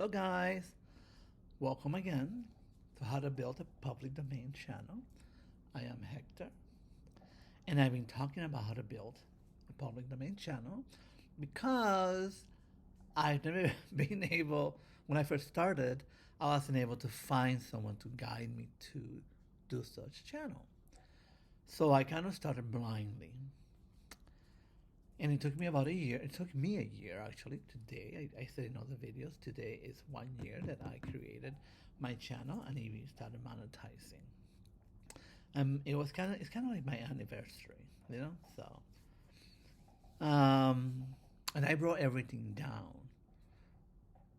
Hello guys, welcome again to How to Build a Public Domain channel. I am Hector, and I've been talking about how to build a public domain channel because I've never been able, when I first started, I wasn't able to find someone to guide me to do such channel. So I kind of started blindly. And it took me about a year. It took me a year actually. Today, I said in other videos, today is 1 year that I created my channel and even started monetizing. It's kind of like my anniversary, you know. And I wrote everything down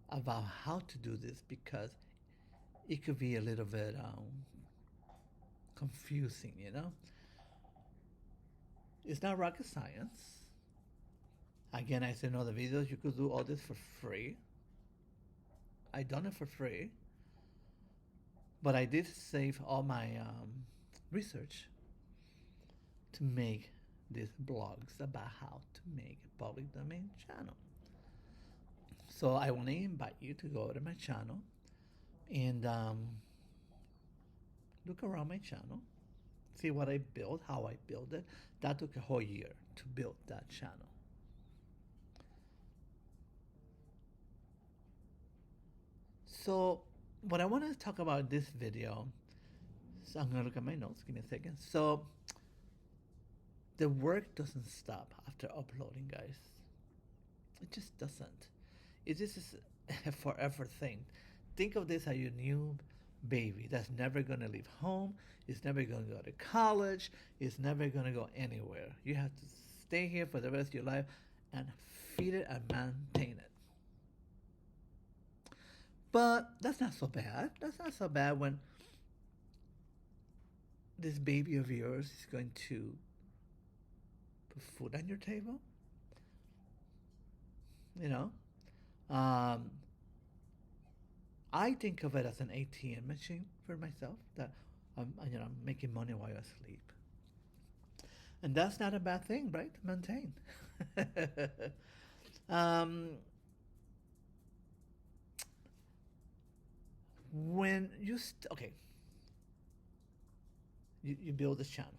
about how to do this because it could be a little bit confusing, you know. It's not rocket science. Again, I said in other videos, you could do all this for free. I done it for free, but I did save all my research to make these blogs about how to make a public domain channel. So I want to invite you to go to my channel and look around my channel, see what I built, how I built it. That took a whole year to build that channel. So what I want to talk about in this video, so I'm gonna look at my notes, give me a second. So the work doesn't stop after uploading, guys. It just doesn't. It just is a forever thing. Think of this as your new baby that's never gonna leave home, it's never gonna go to college, it's never gonna go anywhere. You have to stay here for the rest of your life and feed it and maintain it. But that's not so bad. That's not so bad when this baby of yours is going to put food on your table. You know, um, I think of it as an ATM machine for myself that I'm making money while I sleep, and that's not a bad thing, right? To maintain. um, when you okay, you build this channel.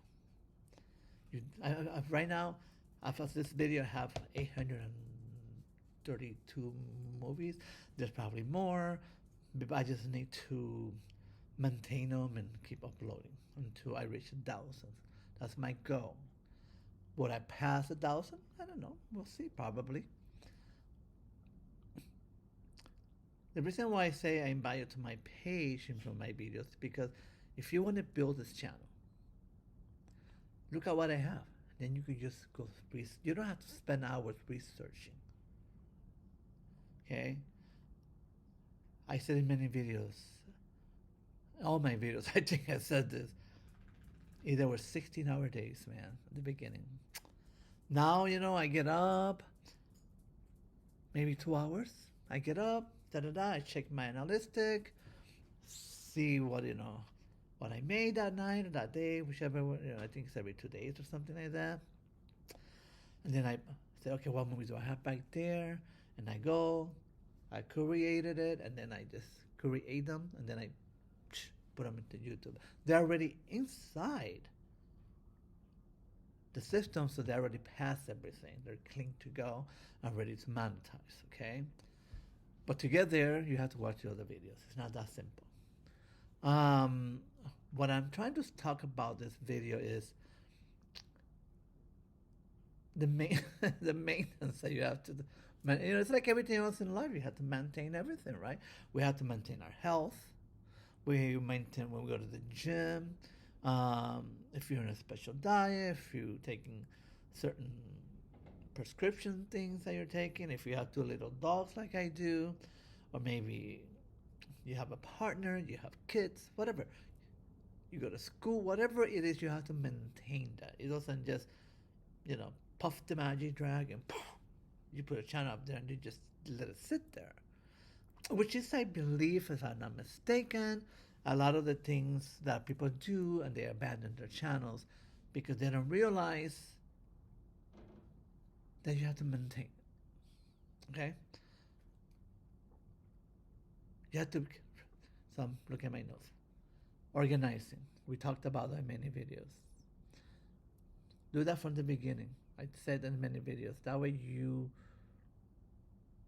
Right now, after this video, I have 832 movies. There's probably more, but I just need to maintain them and keep uploading until I reach 1,000. That's my goal. Would I pass 1,000? I don't know. We'll see. Probably. The reason why I say I invite you to my page and from my videos is because if you want to build this channel, look at what I have. Then you can just go. You don't have to spend hours researching. Okay. I said in many videos, all my videos, I think I said this. There were 16-hour days, man, at the beginning. Now, I get up, maybe 2 hours. I get up, I check my analytic, see what I made that night or that day, whichever, I think it's every 2 days or something like that. And then I say, okay, what movies do I have back there? And I go, I created it, and then I just create them, and then I put them into YouTube. They're already inside the system, so they already passed everything. They're clean to go and ready to monetize, okay? But to get there, you have to watch the other videos. It's not that simple. What I'm trying to talk about this video is the the maintenance that you have to. It's like everything else in life. You have to maintain everything, right? We have to maintain our health. We maintain when we go to the gym. If you're on a special diet, if you're taking certain prescription things that you're taking, if you have 2 little dogs like I do, or maybe you have a partner, you have kids, whatever. You go to school, whatever it is, you have to maintain that. It doesn't just, puff the magic drag and poof, you put a channel up there and you just let it sit there. Which is, I believe, if I'm not mistaken, a lot of the things that people do, and they abandon their channels because they don't realize that you have to maintain. Okay? You have to, some, look at my notes. Organizing. We talked about that in many videos. Do that from the beginning. I said in many videos. That way you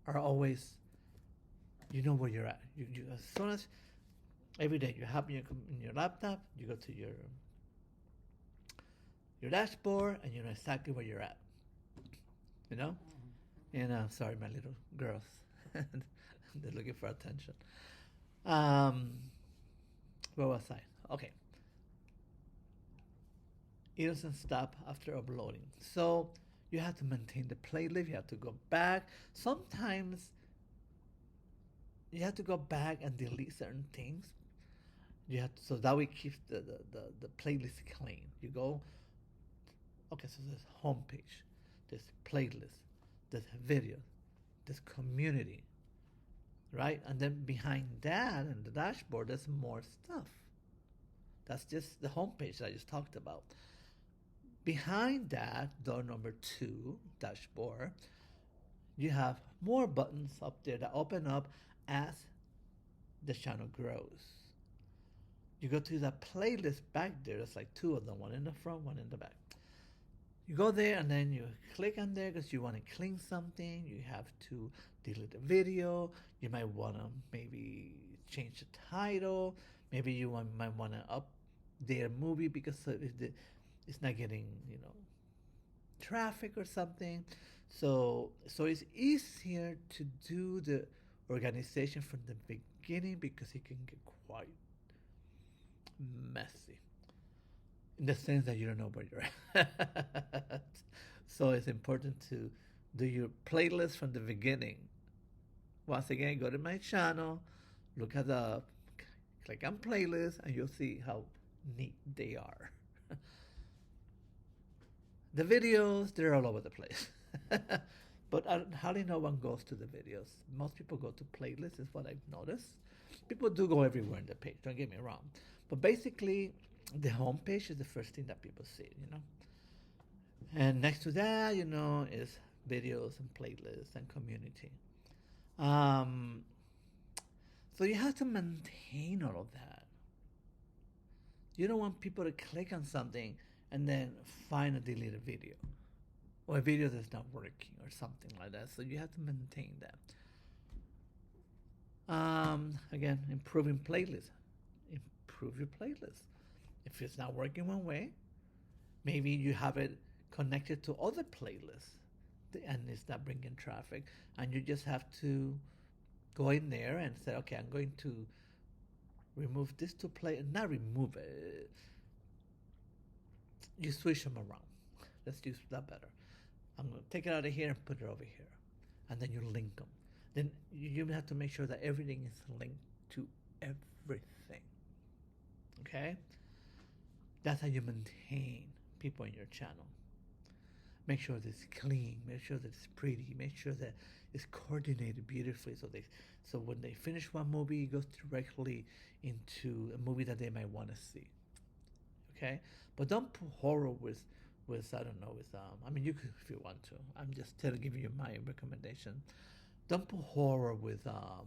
are always, you know where you're at. As soon as every day you have in your laptop, you go to your dashboard and you know exactly where you're at. You know? And sorry, my little girls. They're looking for attention. Where was I? Okay. It doesn't stop after uploading. So you have to maintain the playlist. You have to go back. Sometimes you have to go back and delete certain things. You have to, so that way it keeps the playlist clean. You go, okay, so there's homepage, there's playlist, there's video, there's community, right? And then behind that in the dashboard, there's more stuff. That's just the homepage that I just talked about. Behind that, door number 2, dashboard, you have more buttons up there that open up as the channel grows. You go to the playlist back there, there's like 2 of them, one in the front, one in the back. You go there and then you click on there because you want to clean something. You have to delete the video. You might want to maybe change the title. Maybe you might want to update a movie because it's not getting, traffic or something. So it's easier to do the organization from the beginning because it can get quite messy in the sense that you don't know where you're at. So it's important to do your playlist from the beginning. Once again, go to my channel, look at click on playlist, and you'll see how neat they are. The videos, they're all over the place. But hardly no one goes to the videos. Most people go to playlists, is what I've noticed. People do go everywhere in the page, don't get me wrong. But basically, the home page is the first thing that people see, And next to that, is videos and playlists and community. So you have to maintain all of that. You don't want people to click on something and then find a deleted video or a video that's not working or something like that. So you have to maintain that. Again, improving playlists. Improve your playlist. If it's not working one way, maybe you have it connected to other playlists and it's not bringing traffic, and you just have to go in there and say, okay, I'm going to remove this to play, not remove it. You switch them around. Let's use that better. I'm going to take it out of here and put it over here, and then you link them. Then you have to make sure that everything is linked to everything. Okay? That's how you maintain people in your channel. Make sure that it's clean. Make sure that it's pretty. Make sure that it's coordinated beautifully. So when they finish one movie, it goes directly into a movie that they might want to see. Okay? But don't put horror with I don't know, I mean, you could if you want to. I'm just giving you my recommendation. Don't put horror with, I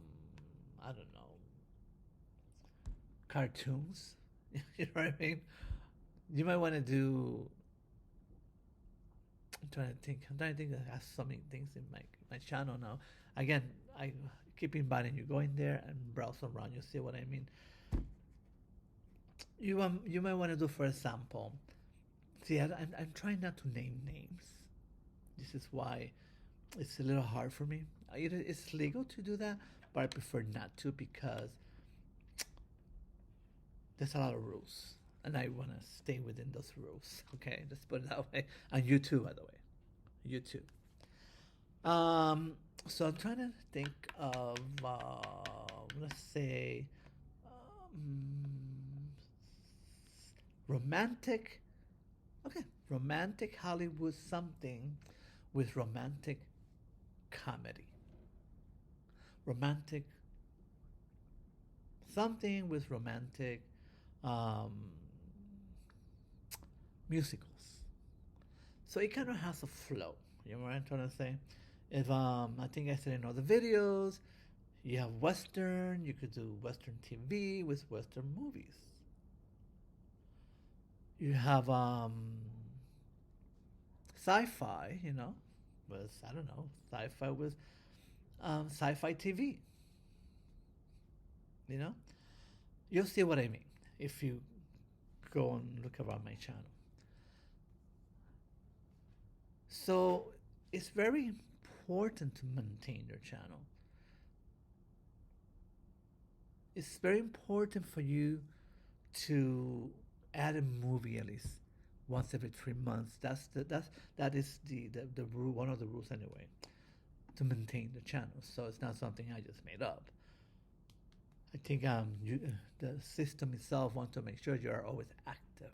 don't know, cartoons. You know what I mean? You might want to do, I'm trying to think I have so many things in my channel now. Again, I keep inviting you. Go in there and browse around. You see what I mean? You might want to do, for example, see, I'm trying not to name names. This is why it's a little hard for me. It's legal to do that, but I prefer not to because there's a lot of rules, and I want to stay within those rules. Okay, let's put it that way. On YouTube, by the way, YouTube. So I'm trying to think of, let's say, romantic. Okay, romantic Hollywood something with romantic comedy. Romantic something with romantic musicals. So it kind of has a flow. You know what I'm trying to say? If I think I said in other videos, You have Western, you could do Western TV with Western movies. You have sci-fi, with, I don't know, sci-fi with sci-fi TV, you know? You'll see what I mean if you go and look around my channel. So it's very important to maintain your channel. It's very important for you to add a movie at least once every 3 months. That is the rule, one of the rules anyway, to maintain the channel. So it's not something I just made up. I think the system itself wants to make sure you are always active,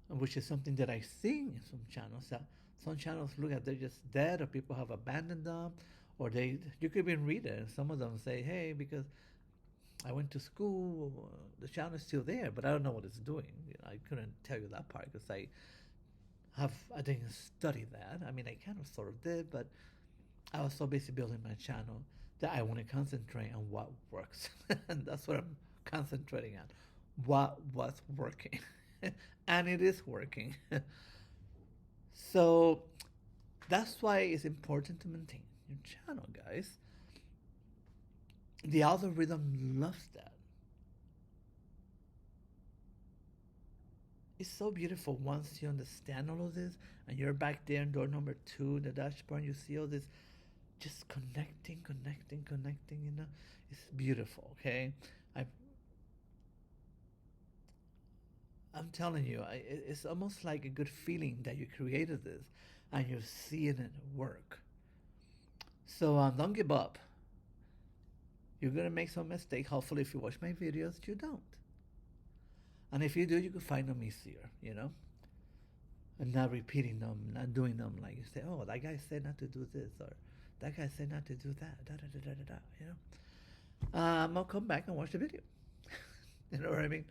which is something that I see in some channels. That some channels look at they're just dead, or people have abandoned them, or you could even read it. And some of them say, "Hey, because I went to school, the channel is still there, but I don't know what it's doing." I couldn't tell you that part because I didn't study that. I mean, I kind of sort of did, but I was so busy building my channel that I want to concentrate on what works. And that's what I'm concentrating on. What's working. And it is working. So that's why it's important to maintain your channel, guys. The algorithm loves that. It's so beautiful once you understand all of this and you're back there in door number 2, the dashboard, you see all this just connecting, It's beautiful, okay? I'm telling you, it's almost like a good feeling that you created this and you're seeing it work. So don't give up. You're going to make some mistake. Hopefully, if you watch my videos, you don't. And if you do, you can find them easier, and not repeating them, not doing them like you say, oh, that guy said not to do this, or that guy said not to do that, I'll come back and watch the video. You know what I mean?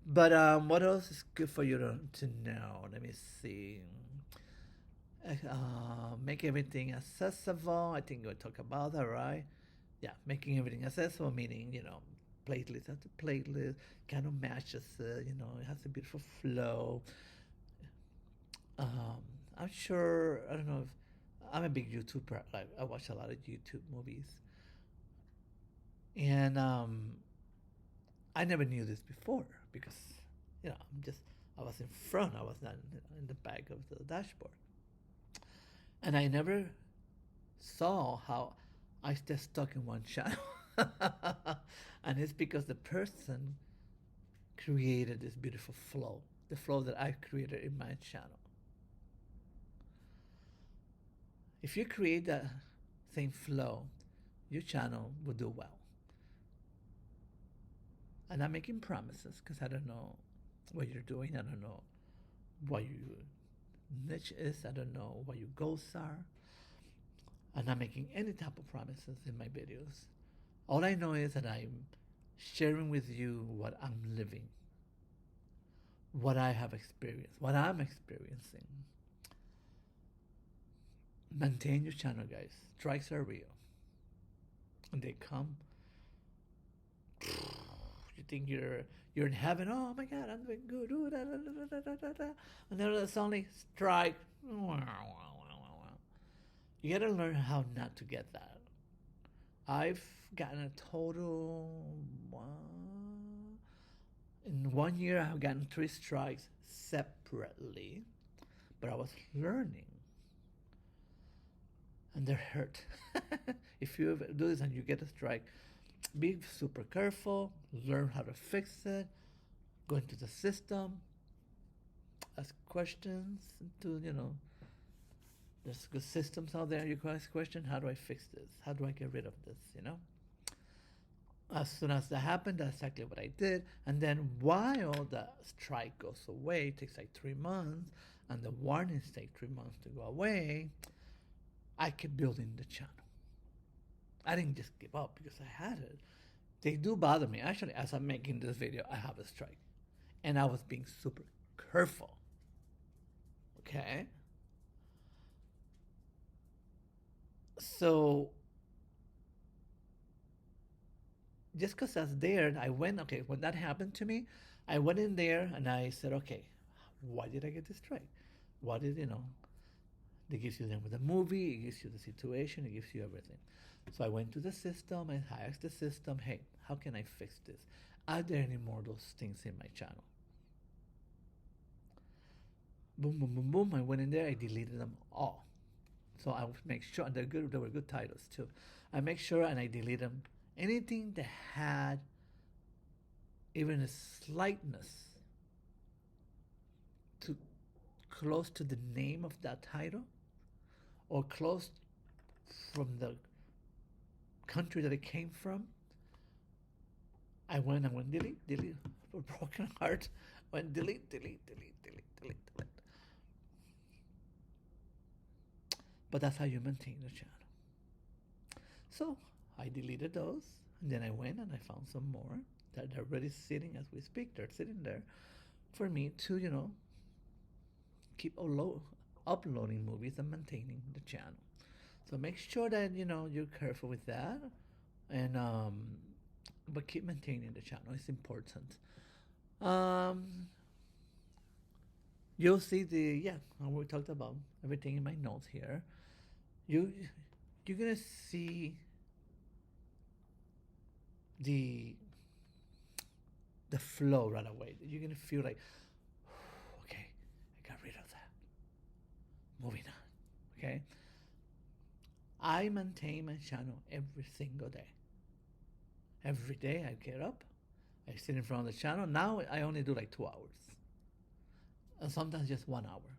But what else is good for you to know? Let me see. Make everything accessible. I think we'll talk about that, right? Yeah, making everything accessible, meaning, playlist after playlist, kind of matches it, it has a beautiful flow. I'm sure, I don't know if, I'm a big YouTuber, like, I watch a lot of YouTube movies. And I never knew this before because, I was in front, I was not in the back of the dashboard. And I never saw how I stay stuck in one channel. And it's because the person created this beautiful flow, the flow that I created in my channel. If you create that same flow, your channel will do well. And I'm making promises because I don't know what you're doing. I don't know what your niche is. I don't know what your goals are. I'm not making any type of promises in my videos. All I know is that I'm sharing with you what I'm living, what I have experienced, what I'm experiencing. Maintain your channel, guys. Strikes are real. And they come. You think you're in heaven. Oh my God, I'm doing good. Ooh, da, da, da, da, da, da. And then suddenly strike. You gotta learn how not to get that. I've gotten a total in 1 year. I've gotten 3 strikes separately, but I was learning, and they're hurt. If you do this and you get a strike, be super careful. Learn how to fix it. Go into the system. Ask questions. There's good systems out there. You can ask questions. How do I fix this? How do I get rid of this? As soon as that happened, that's exactly what I did. And then while the strike goes away, it takes like 3 months, and the warnings take 3 months to go away, I kept building the channel. I didn't just give up because I had it. They do bother me. Actually, as I'm making this video, I have a strike. And I was being super careful. Okay? So just because I was there, I went, okay, when that happened to me, I went in there and I said, okay, why did I get destroyed? What did, it gives you them with the movie, it gives you the situation, it gives you everything. So I went to the system and I asked the system, hey, how can I fix this? Are there any more of those things in my channel? Boom, boom, boom, boom. I went in there, I deleted them all. So I would make sure, and they're good, they were good titles too. I make sure and I delete them. Anything that had even a slightness to close to the name of that title or close from the country that it came from, I went delete, delete, for broken heart, went delete, delete, delete, delete, delete, delete. But that's how you maintain the channel. So I deleted those, and then I went and I found some more that are already sitting as we speak. They're sitting there for me to, keep uploading movies and maintaining the channel. So make sure that you're careful with that, and but keep maintaining the channel. It's important. Um, you'll see we talked about everything in my notes here. You're gonna see the flow right away. You're gonna feel like, okay, I got rid of that. Moving on. Okay. I maintain my channel every single day. Every day I get up, I sit in front of the channel. Now I only do like 2 hours. And sometimes just 1 hour.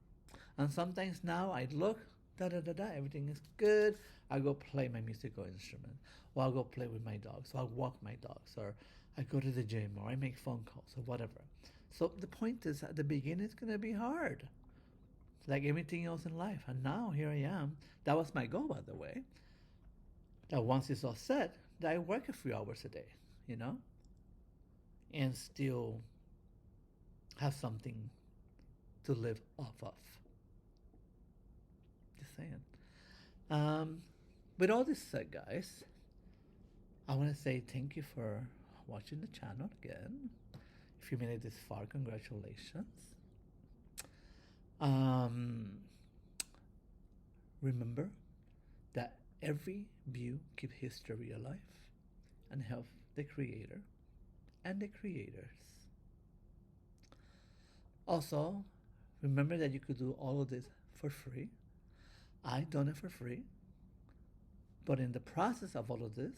And sometimes now I look, everything is good. I go play my musical instrument. Or I'll go play with my dogs. Or I'll walk my dogs. Or I go to the gym. Or I make phone calls. Or whatever. So the point is, at the beginning, it's going to be hard. Like everything else in life. And now here I am. That was my goal, by the way. That once it's all set, that I work a few hours a day, and still have something to live off of. Just saying. With all this said, guys, I want to say thank you for watching the channel again. If you made it this far, congratulations. Remember that every view keeps history alive and help the creator and the creators. Also, remember that you could do all of this for free. I done it for free, but in the process of all of this,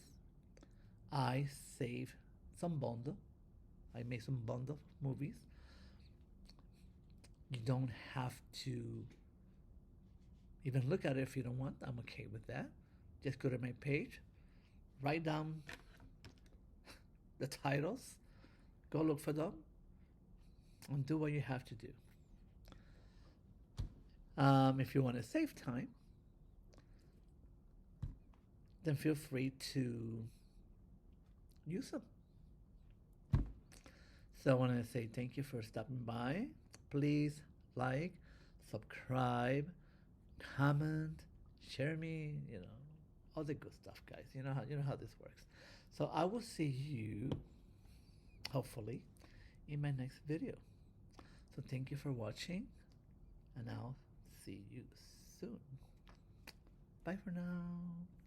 I save some bundle. I made some bundle movies. You don't have to even look at it if you don't want. I'm okay with that. Just go to my page, write down the titles, go look for them, and do what you have to do. If you want to save time, then feel free to use them. So I want to say thank you for stopping by. Please like, subscribe, comment, share me, all the good stuff, guys. You know how this works. So I will see you, hopefully, in my next video. So thank you for watching, and I'll see you soon. Bye for now.